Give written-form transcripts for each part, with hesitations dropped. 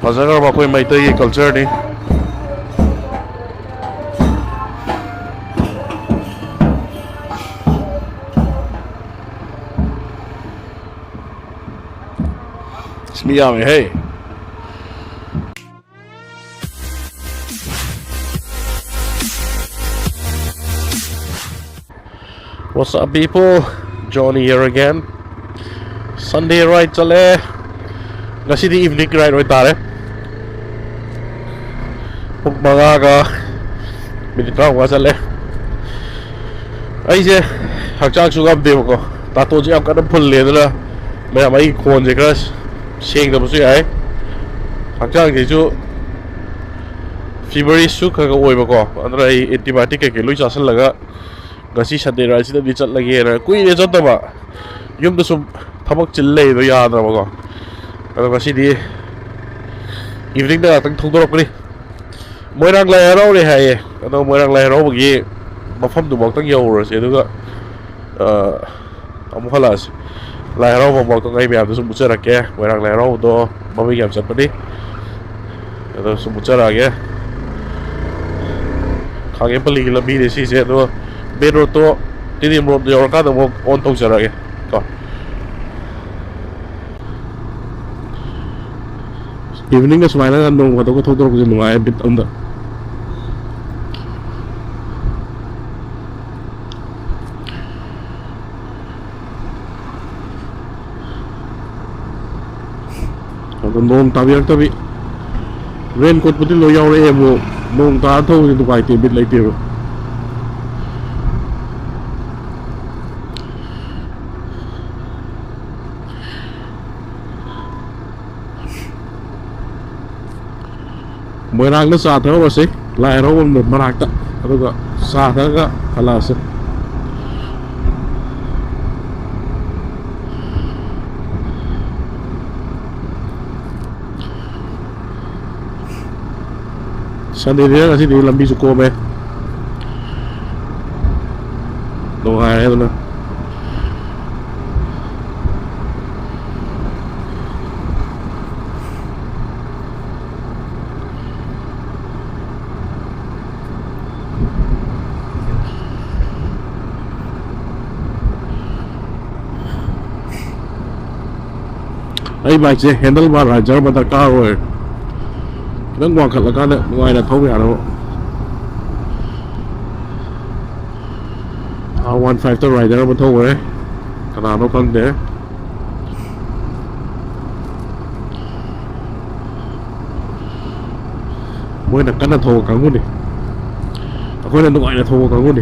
Fazagara bakoi Maitai culture ni. It's me, hey. What's up, people? Johnny here again. Sunday ride chale. Ngasi di evening ride hoy tare. Pung mga ka minute ra wa chale. Ai je hakchak sugam de ko. Tato je am kadam phul le dala. Mai mai khon je kras seng da bu su ai. Hakchak je chu February su ka ga oi ba ko. Andra antibiotic ke lui chasal laga. Gasi Sunday ride sida di chat lagi ra. Kui ne chat ba. Yum da sum thabak chil le do ya da ba ko. Ado gasi di evening da tang thong dorok ni. Moirang Lai Haraoba ni hai. Ado Moirang Lai Haraoba gi mafam du bok tang yo ro se du ga amu khalas Lai Haraoba bok tang ai me am sum buchara ke Moirang Lai Haraoba do mami gam chat pa ni. Ado sum buchara ge khage pali la bi de si se do Bedro to tini mo yo ka do on tong chara ge ko evening ga smile ga no ko thok thok je nuai bit under ko nom tabiak tabi rain coat puti lo yaw re mo mong ta tho je du kai te bit lai te Moirang na sa thao ba si Lai Haraoba mo marakta aduga sa thaga halas Sunday dia kasi di lambi su ko me do hai do na ai bike se handle bar rajar bata car rồi nó ngoan khật là cái đấy ngoài là thấu nhà đâu 15 tới rider nó thấu rồi đấy cái nào nó con thế mới là cái là thô cả luôn đi khối là nó gọi là thô cả luôn đi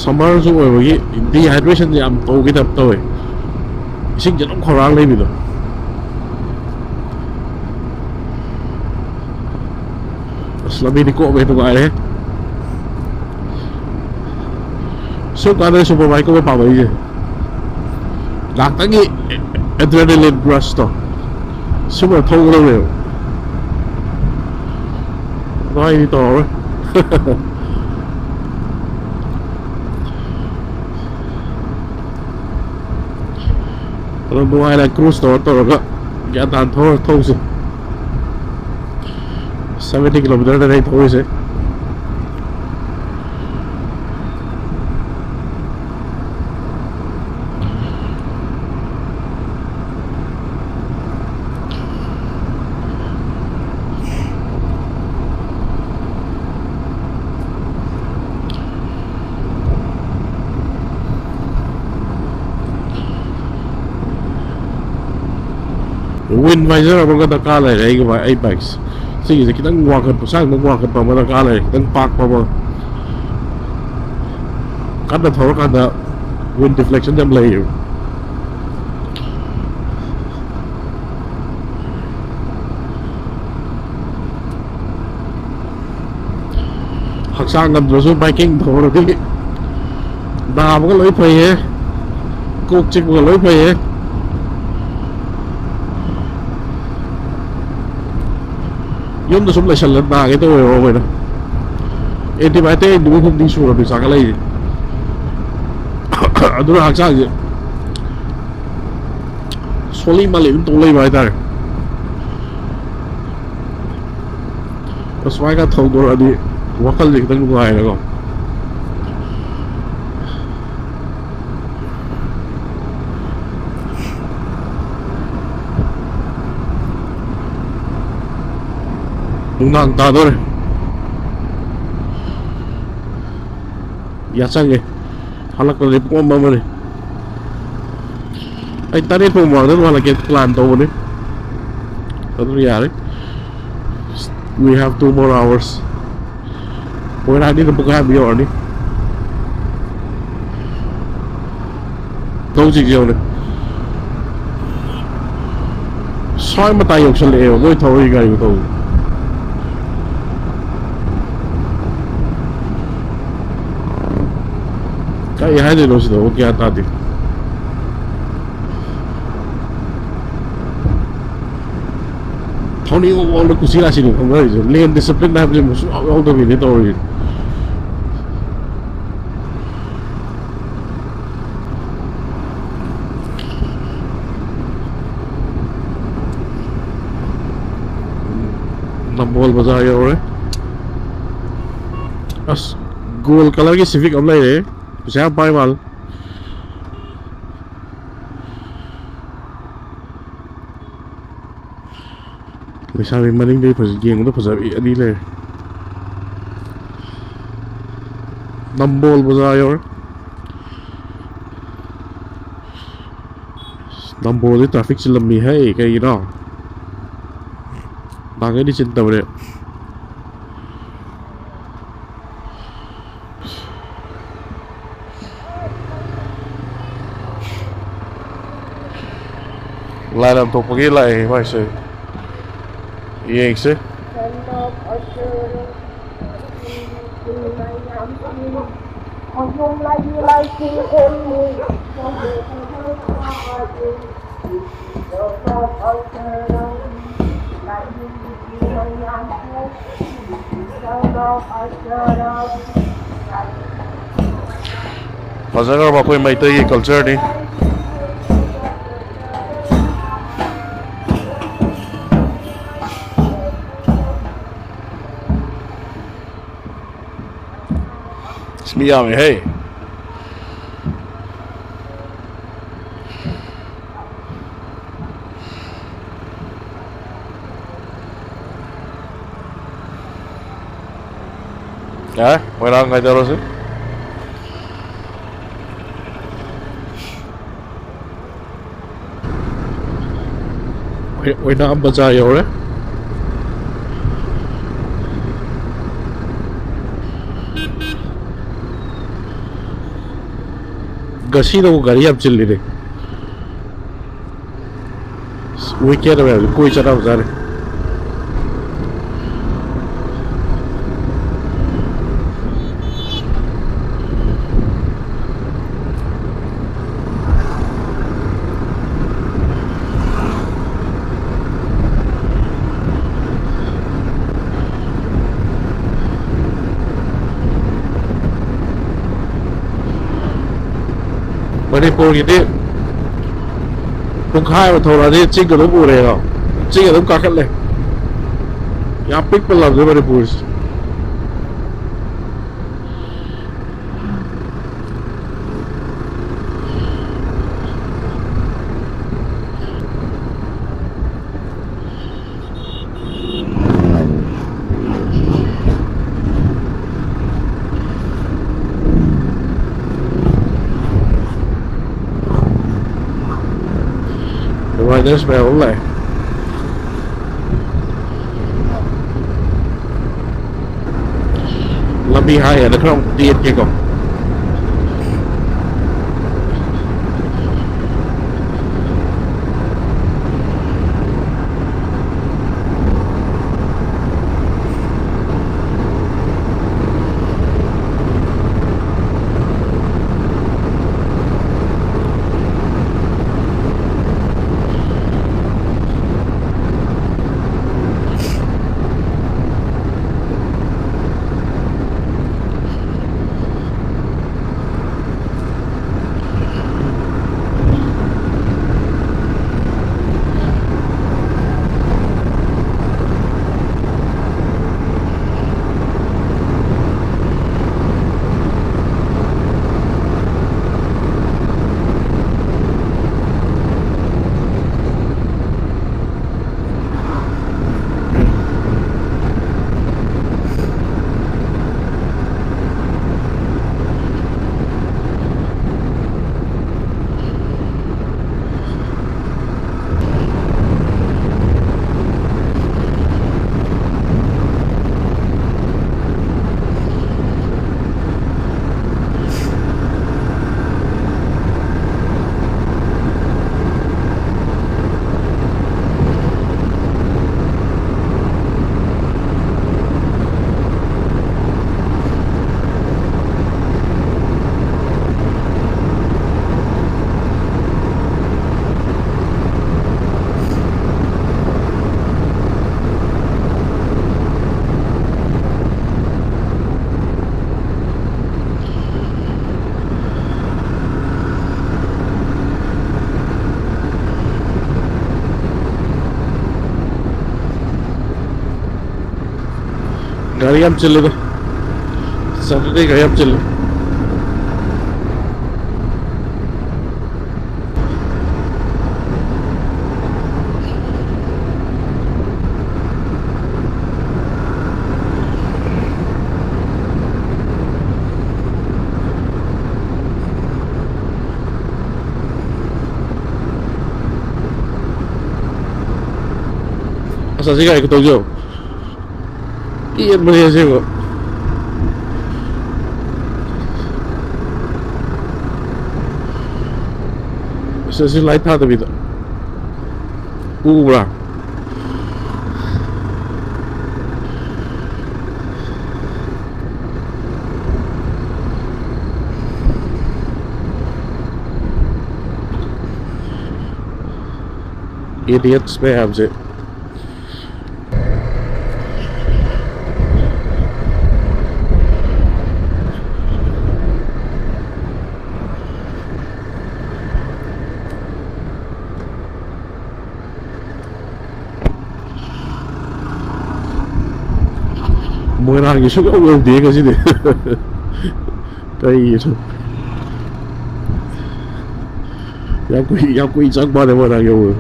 summer su oi gi dehydration ji am to gi tap toi ising jan ong khorang le bi do aslabi di ko be to ai le so ka de supervisor ko pa bai ji dak ta gi adrenaline rush to super thong lo le nói đi to rồi kalau buat ada cruise tu agak jatuh thong sih 70 km dari thong sih wind visor apa kata kala ya, ini buat bikes ꯁꯤꯒꯤꯁꯦ ꯈꯤꯇꯪ ꯋꯥꯡꯈꯠꯄ ꯁꯥꯡꯅ ꯋꯥꯡꯈꯠꯄ ꯑꯃ ꯗꯔꯀꯥꯔ ꯂꯩ ꯈꯤꯇꯪ ꯄꯥꯛꯄ ꯑꯃ ꯀꯟꯅ ꯊꯧꯔꯀꯥꯟꯗ ꯋꯤꯟ ꯗꯤꯐ꯭ꯂꯦꯛꯁꯟ ꯌꯥꯝ ꯂꯩꯌꯦꯕ hꯛꯆꯥꯡ ꯉꯝꯗ꯭ꯔꯁꯨ ꯕꯥꯏꯀꯤꯡ ꯊꯧꯔꯗꯤ ꯅꯥꯕꯒ ꯂꯣꯏ ꯐꯩꯌꯦ ꯀꯣꯛ ꯆꯤꯛꯄꯒ ꯂꯣꯏ ꯐꯩꯌꯦ ꯌꯨꯝꯗ ꯁꯨꯝ ꯂꯩꯁꯜꯂ ꯅꯥꯒꯦ ꯇꯧꯋꯦꯕ ꯑꯩꯈꯣꯏꯅ ꯑꯦꯟꯇꯤꯕꯥꯏꯑꯣꯇꯤꯛ ꯅꯨꯃꯤꯠ ꯍꯨꯝꯅꯤ ꯁꯨꯔꯕꯅꯤ ꯆꯥꯈꯠꯂꯛꯏꯁꯦ ꯑꯗꯨꯅ ꯍꯛꯆꯥꯡꯁꯦ ꯁꯣꯜꯂꯤ ꯃꯥꯜꯂꯤ ꯑꯗꯨꯝ ꯇꯧ ꯂꯩꯕ ꯍꯥꯏꯇꯥꯔꯦ ꯑꯁꯨꯃꯥꯏꯅ ꯊꯧꯗꯣꯔꯛꯑꯗꯤ ꯋꯥꯈꯜꯁꯦ ꯈꯤꯇꯪ ꯅꯨꯡꯉꯥꯏꯔꯦꯀꯣ ꯅꯨꯡꯗꯥꯡ ꯇꯥꯗꯣꯔꯦ ꯌꯥꯆꯪꯉꯦ ꯍꯜꯂꯛꯄꯗꯗꯤ ꯄꯨꯡ ꯑꯃꯅꯤ ꯑꯩ 8 ꯐꯥꯎ ꯃꯃꯥꯡꯗ ꯑꯗꯨꯝ ꯍꯜꯂꯛꯀꯦ ꯄ꯭ꯂꯥꯟ ꯇꯧꯕꯅꯤ ꯑꯗꯨꯅ ꯌꯥꯔꯦ we have 2 more hours ꯃꯣꯏꯔꯥꯡꯗꯤ ꯄꯨꯡꯈꯥꯏ ꯑꯃ ꯌꯧꯔꯅꯤ ꯍꯧꯖꯤꯛ ꯌꯧꯔꯦ ꯁ꯭ꯋꯥꯏ ꯃꯇꯥꯏ ꯌꯧꯁꯜꯂꯛꯑꯦꯕ ꯃꯣꯏ ꯊꯧꯔꯤ ꯒꯥꯔꯤꯒ ꯇꯧꯕ ꯀꯔꯤ ꯍꯥꯏꯗꯣꯏꯅꯣ ꯁꯤꯗ ꯒ꯭ꯌꯥꯟ ꯇꯥꯗꯦ ꯊꯧꯅꯤꯡꯕ ꯃꯑꯣꯡꯗ ꯀꯨꯁꯤ ꯔꯥꯁꯤꯅꯤ ꯈꯪꯅꯔꯤꯁꯦ ꯂꯦꯟ ꯗꯤꯁꯤꯄ꯭ꯂꯤꯟ ꯍꯥꯏꯕꯁꯤ ꯁꯨꯡꯌꯥꯎ ꯌꯥꯎꯗꯕꯤꯅꯤ ꯇꯧꯔꯤꯁꯦ ꯅꯝꯕꯣꯜ ꯕꯖꯥꯔ ꯌꯧꯔꯦ ꯑꯁ ꯒꯣꯜ ꯀꯂꯔꯒꯤ ꯁꯤꯚꯤꯛ ꯑꯃ ꯂꯩꯔꯦ ꯄꯩꯁꯥ ꯌꯥꯝ ꯄꯥꯏ ꯃꯥꯜꯂꯦ ꯂꯩꯁꯥꯕꯤ ꯃꯅꯤꯡꯗꯩ ꯌꯦꯡꯕꯗ ꯐꯖꯕꯤ ꯑꯅꯤ ꯂꯩꯔꯦ ꯅꯝꯕꯣꯜ ꯕꯖꯥꯔ ꯌꯧꯔꯦ ꯅꯝꯕꯣꯜꯗꯤ ꯇ꯭ꯔꯥꯐꯤꯛ ꯆꯤꯜꯂꯝꯃꯤ ꯍꯩ ꯀꯩꯒꯤꯅꯣ ꯅꯍꯥꯟꯒꯩꯗꯤ ꯆꯤꯟꯗꯕꯅꯦ ꯂꯥꯏꯟ ꯂꯥꯟꯊꯣꯛꯄꯒꯤ ꯂꯥꯛꯑꯦ ꯃꯥꯏꯁꯦ ꯌꯦꯡꯁꯦ ꯐꯖꯈ꯭ꯔꯕ ꯑꯩꯈꯣꯏ ꯃꯩꯇꯩꯒꯤ ꯀꯜꯆꯔꯅꯤ mi llame, hey. Moirang Lai Haraoba. Moirang Bazaar yore. गसी तो वो गाड़ी अब चल रही वो क्या रहा है कोई चला बजा रहे मणिपुर पुंखाई थोड़ी चिंग उरेगा चिंग काखले यहाँ पिक लगे Manipur This smell like lambi hai ada kram tiet ke ko गाड़ी हम चले तो सैटरडे गाड़ी हम चले asal sih kayak ketujuh iya bener sih kok sesi light था तभी तो पूरा idiots में हमसे Moirang cái số cái ông đi cái gì đấy cái gì thôi yang quý chắc bao nhiêu Moirang yêu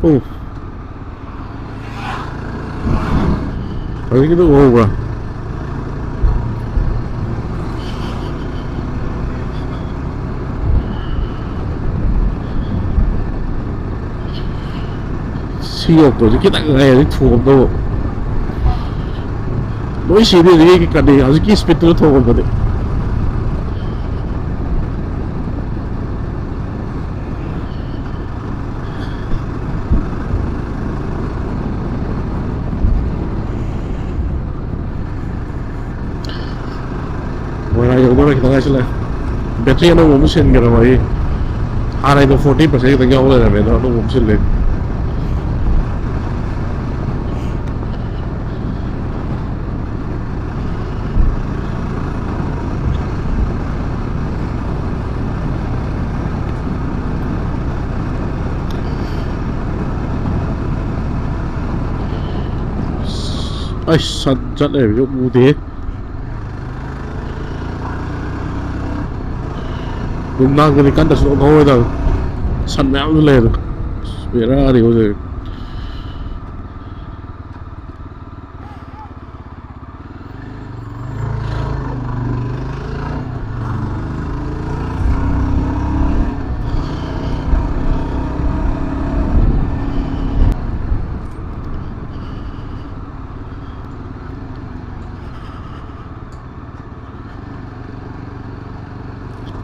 oh Parece que não vou lá. Siapa tu kita kaya ni tuh tu. Noi sih dia kita ni harus kis betul tuh tu. Moirang Lai Haraoba kita kasih lah. Bateri yang mau mesin kira mai. Ada itu 40% kita jauh lah ni, nak mau mesin leh. ai săn chất này ví dụ như thế đúng năng cái căn đặt số thôi rồi săn méo nó lên rồi về ra thì có gì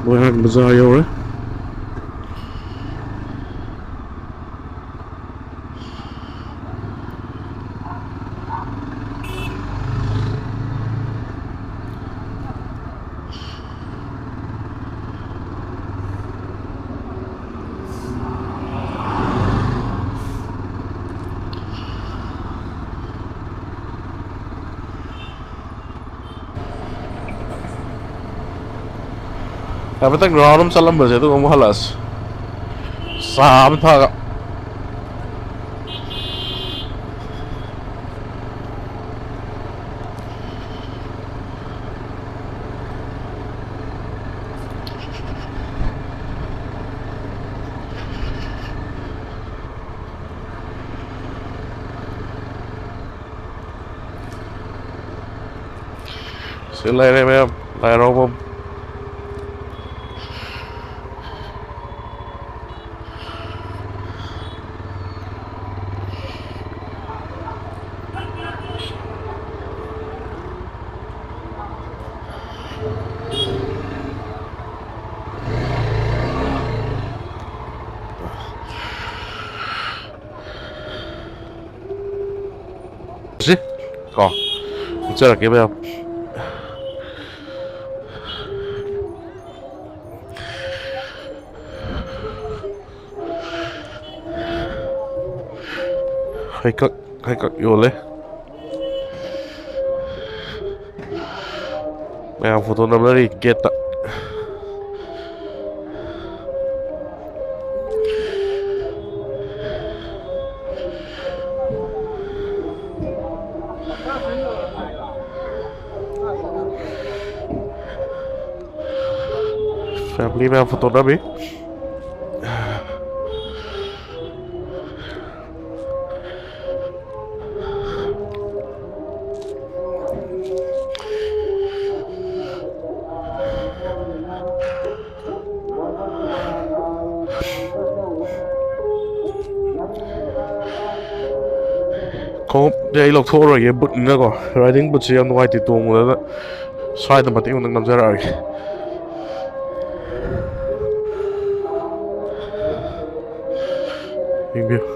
Moirang Lai Haraoba Tapi tak ground salam bahasa itu kamu halas. Sam tha. Sila ini macam Lai Haraoba. Gì? Có. Chưa là kiếm không? Hay cất vô lấy. Mẹ photo nằm đây kia tạ. Family में photo ना भी có đây lộc thô rồi cái bút nữa có riding bút gì em ngoài thì tuồng rồi đó sai tầm bát tiếng mình nằm ra rồi Thank you.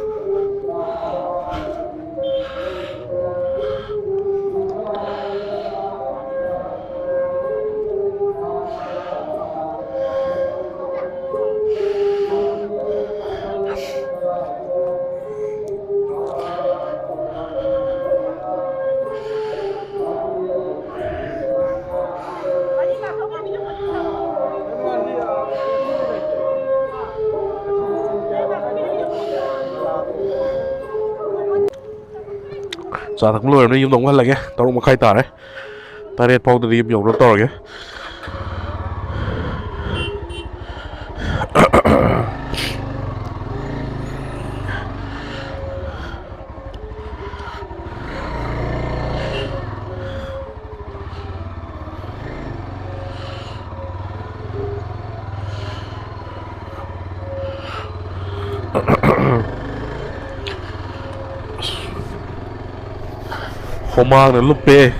Dạ thằng lùi nó dùng đồng hơn là cái tao một khai tả đấy ta đi phong từ đi dùng nó to rồi cái Hôm mang đến lúc bê